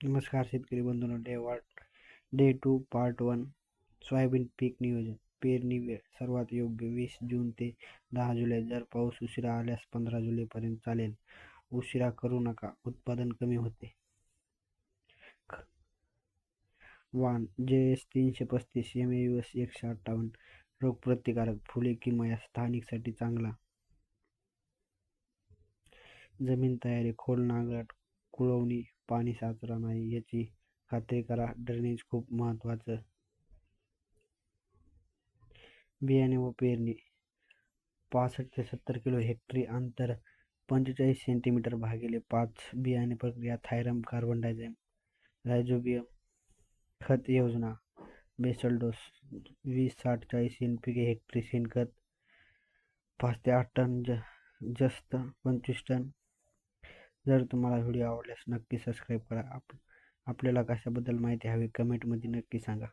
नमस्कार शेतकरी बंधूंनो. Day 2 part 1. सोयाबीन पीक नियोजन. पेरणी वेळ सर्वात योग्य 20 जून ते 10 जुलै. जर पाऊस उशिरा आल्यास 15 जुलैपर्यंत चालेल. उशिरा करू नका, उत्पादन कमी होते. वाण JS 335, MAUS 158, रोगप्रतिकारक, फुले किमया, स्थानिकसाठी चांगला. जमीन तयारी, खोल नांगरट, कुळवणी, पाणी साचणार नाही याची खात्री करा. ड्रेनेज खूप महत्वाचं. बियाणे व पेरणी. 65 ते 70 किलो हेक्टरी अंतर, 45 सेंटीमीटर भागिले 5. बियाणे प्रक्रिया: थायरम, कार्बन डायझॅम, रायझोबियम. खत योजना: बेसल डोस 20-60-40 NPK हेक्टरी. शेणखत 5 ते 8 टन, जस्त 25 टन. जर तुम्हाला व्हिडिओ आवडल्यास नक्की सबस्क्राईब करा. आपल्याला कशाबद्दल माहिती हवी कमेंटमध्ये नक्की सांगा.